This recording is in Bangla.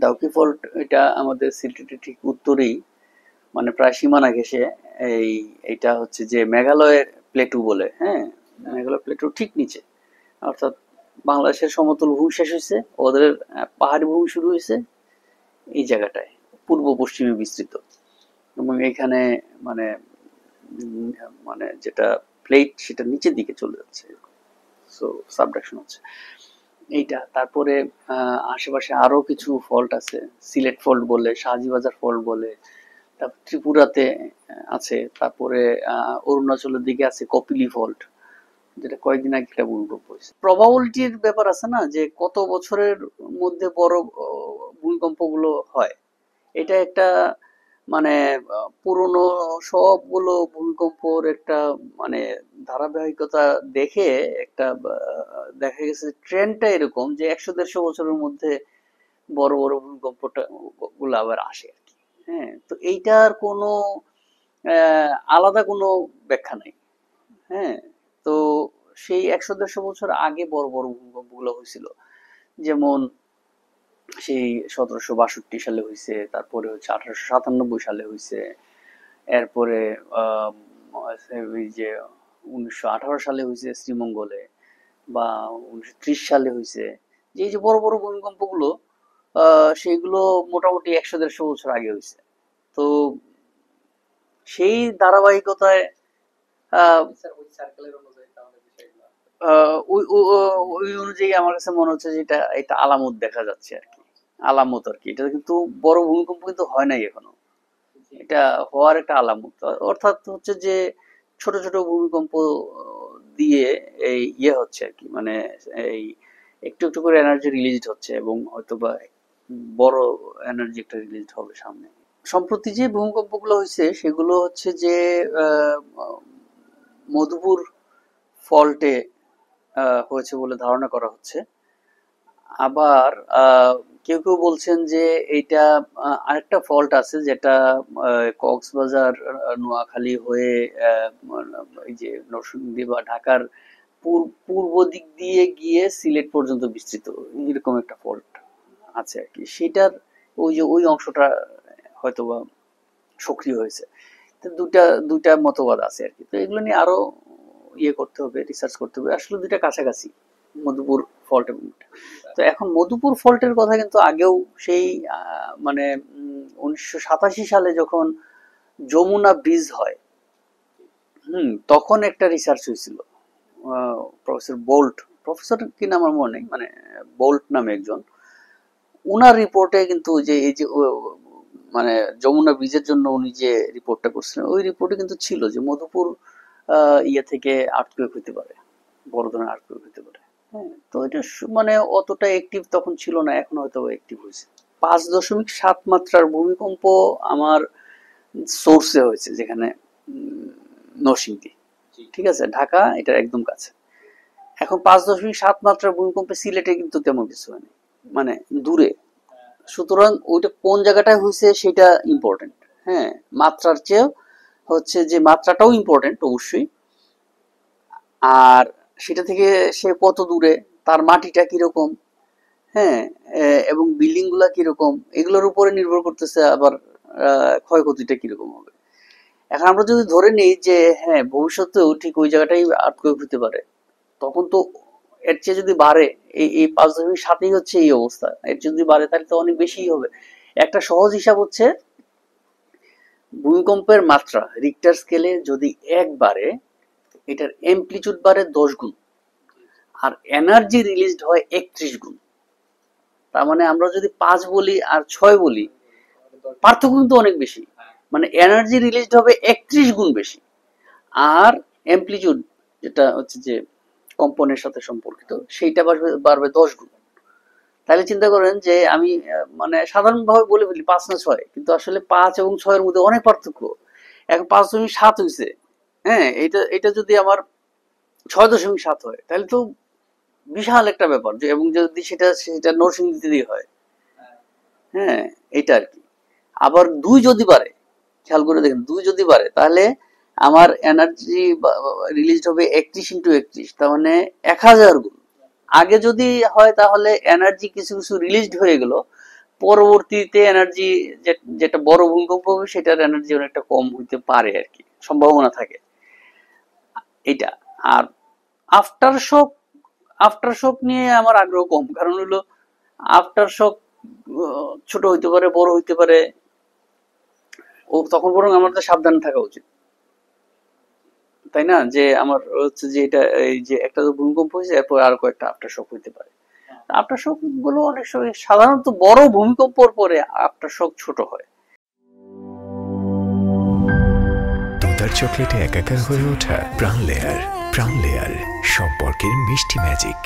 দাউকি ফল্ট এটা আমাদের সিলেটের ঠিক উত্তরেই, মানে প্রায় সীমানা ঘেঁষে। এইটা হচ্ছে যে মেঘালয়ের প্লেটু বলে, হ্যাঁ, মেঘালয় প্লেটু ঠিক নিচে, অর্থাৎ বাংলাদেশের সমতল ভূমি শেষ হয়েছে, ওদের পাহাড়ি ভূমি শুরু হয়েছে এই জায়গাটায়, পূর্ব পশ্চিমে বিস্তৃত। এবং এখানে মানে মানে যেটা প্লেট সেটা নিচের দিকে চলে যাচ্ছে, সো সাবডাকশন হচ্ছে এইটা। তারপরে আশেপাশে আরো কিছু ফল্ট আছে, সিলেট ফল্ট বলে, শাহজিবাজার ফল্ট বলে, তারপর ত্রিপুরাতে আছে, তারপরে অরুণাচলের দিকে আছে কপিলি ফল্ট, যেটা কয়েকদিন আগে একটা ভূমিকম্প হয়েছে। প্রবাবিলিটির ব্যাপার আছে না, যে কত বছরের মধ্যে বড় ভূমিকম্প গুলো হয়, এটা একটা মানে পুরনো সবগুলো ভূমিকম্পর একটা মানে ধারাবাহিকতা দেখে একটা দেখা গেছে ট্রেন্ডটা এরকম যে 100-150 বছরের মধ্যে বড় বড় ভূমিকম্পটা গুলো আবার আসে আর কি। হ্যাঁ, তো এইটার কোনো আলাদা কোনো ব্যাখ্যা নাই। হ্যাঁ, তো সেই 100-150 বছর আগে বড় বড় ভূমিকম্প গুলো হয়েছিল, যেমন সেই 1762 সালে হয়েছে, তারপরে হচ্ছে 1897 সালে হয়েছে, এরপরে ওই যে 1918 সালে হয়েছে শ্রীমঙ্গলে, বা 1930 সালে হয়েছে। যে এই যে বড় বড় ভূমিকম্প গুলো সেইগুলো মোটামুটি 100-150 বছর আগে হয়েছে। তো সেই ধারাবাহিকতায় ওই অনুযায়ী আমার কাছে মনে হচ্ছে যে এটা আলামত দেখা যাচ্ছে আর কি, আলামত আর কি। এটা কিন্তু বড় ভূমিকম্প কিন্তু হয় নাই এখনো, এটা হওয়ার একটা আলামত। অর্থাৎ হচ্ছে যে ছোট ছোট ভূমিকম্প দিয়ে এই ইয়ে হচ্ছে আর কি, মানে এই একটু একটু করে এনার্জি রিলিজ হচ্ছে, এবং হয়তোবা বড় এনার্জি একটা রিলিজ হবে সামনে। সম্প্রতি যে ভূমিকম্পগুলো হয়েছে সেগুলো হচ্ছে যে মধুপুর ফল্টে হয়েছে বলে ধারণা করা হচ্ছে। আবার কেউ কেউ বলছেন যে এইটা আরেকটা ফল্ট আছে, যেটা কক্সবাজার নোয়াখালী হয়ে এই যে নরসিংদী বা ঢাকার পূর্ব দিক দিয়ে গিয়ে সিলেট পর্যন্ত বিস্তৃত, এরকম একটা ফল্ট আছে আর কি। সেটার ওই যে ওই অংশটা হয়তোবা সক্রিয় হয়েছে। তো দুটা দুটা মতবাদ আছে আর কি। তো এগুলো নিয়ে আরো ইয়ে করতে হবে, রিসার্চ করতে হবে। আসলে দুইটা কাছাকাছি, মধুপুর ফল্ট এবং তো এখন মধুপুর ফল্টের কথা কিন্তু আগেও সেই মানে 1987 সালে যখন যমুনা ব্রিজ হয়, তখন একটা রিসার্চ হয়েছিল। প্রফেসর বোল্ট, প্রফেসর কি নাম আমার মনে নেই, মানে বোল্ট নামে একজন, উনার রিপোর্টে কিন্তু যে এই যে মানে যমুনা ব্রিজের জন্য উনি যে রিপোর্টটা করছিলেন, ওই রিপোর্টে কিন্তু ছিল যে মধুপুর ইয়ে থেকে আর্থকুয়েক হতে পারে, বড় ধরনের আর্থকুয়েক হতে পারে। হ্যাঁ, তো এটা মানে অতটা অ্যাক্টিভ তখন ছিল না, এখন হয়তো অ্যাক্টিভ হয়েছে। 5.7 মাত্রার ভূমিকম্প আমার সোর্সে হয়েছে, যেখানে নরসিংদী, ঠিক আছে, ঢাকা এটার একদম কাছে। এখন 5.7 মাত্রার ভূমিকম্পে সিলেটে কিন্তু তেমন কিছু হয়নি, মানে দূরে। সুতরাং ওইটা কোন জায়গাটায় হয়েছে সেটা ইম্পর্টেন্ট। হ্যাঁ, মাত্রার চেয়ে হচ্ছে যে মাত্রাটাও ইম্পর্টেন্ট অবশ্যই, আর সেটা থেকে সে কত দূরে, তার মাটিটা কিরকম, হ্যাঁ, এবং বিল্ডিং গুলা কিরকম, এগুলোর উপরে নির্ভর করতেছে আবার ক্ষয়ক্ষতিটা কিরকম হবে। এখন আমরা যদি ধরে নিই যে হ্যাঁ ভবিষ্যতেও ঠিক ওই জায়গাটাই আর্থকুয়েক হতে পারে, তখন তো এর চেয়ে যদি বাড়ে, এই 5.7 হচ্ছে এই অবস্থা, এর চেয়ে যদি বাড়ে তাহলে তো অনেক বেশিই হবে। একটা সহজ হিসাব হচ্ছে ভূমিকম্পের মাত্রা রিক্টার স্কেলে যদি 1 বাড়ে, এটার অ্যামপ্লিটিউড বাড়ে 10 গুণ, আর এনার্জি রিলিজড হয় 31 গুণ। তার মানে আমরা যদি 5 বলি আর 6 বলি, পার্থক্য কিন্তু অনেক বেশি, মানে এনার্জি রিলিজড হবে 31 গুণ বেশি, আর অ্যামপ্লিটিউড যেটা হচ্ছে যে কম্পনের সাথে সম্পর্কিত সেইটা বাড়বে 10 গুণ। তাহলে চিন্তা করেন যে আমি মানে সাধারণভাবে বলে ফেলি 5 না 6, কিন্তু আসলে 5 এবং 6 এর মধ্যে অনেক পার্থক্য। এখন 5.7 হয়েছে, হ্যাঁ, এটা যদি আমার 6.7 হয় তাহলে তো বিশাল একটা ব্যাপার, যে এবং যদি সেটা নরসিংদীতে হয়, হ্যাঁ, এটা আর কি। আবার 2 যদি বাড়ে, খেয়াল করে দেখেন, 2 যদি বাড়ে তাহলে আমার এনার্জি রিলিজ হবে 31 ইন্টু 31, তার মানে 1000 গুণ। আগে যদি হয় তাহলে এনার্জি কিছু কিছু রিলিজড হয়ে গেল, পরবর্তীতে এনার্জি যেটা বড় ভূমিকম্প হবে সেটার এনার্জি অনেকটা কম হইতে পারে আর কি, সম্ভাবনা থাকে এটা। আর আফটার শক নিয়ে আমার আগ্রহ কম, কারণ হলো আফটার শক ছোট হইতে পারে, বড় হইতে পারে, ও তখন বরং আমাদের সাবধান থাকা উচিত, তাই না? যে আমার হচ্ছে যে এটা এই যে একটা ভূমিকম্প হয়েছে এরপর আর কয়েকটা আফটার শক হইতে পারে। আফটার শক গুলো অনেক সময় সাধারণত বড় ভূমিকম্পর পরে আফটার শক ছোট হয়। দুধার চকলেটে একাকার হয়ে ওঠা প্রাণ লেয়ার, প্রাণ লেয়ার সম্পর্কের মিষ্টি ম্যাজিক।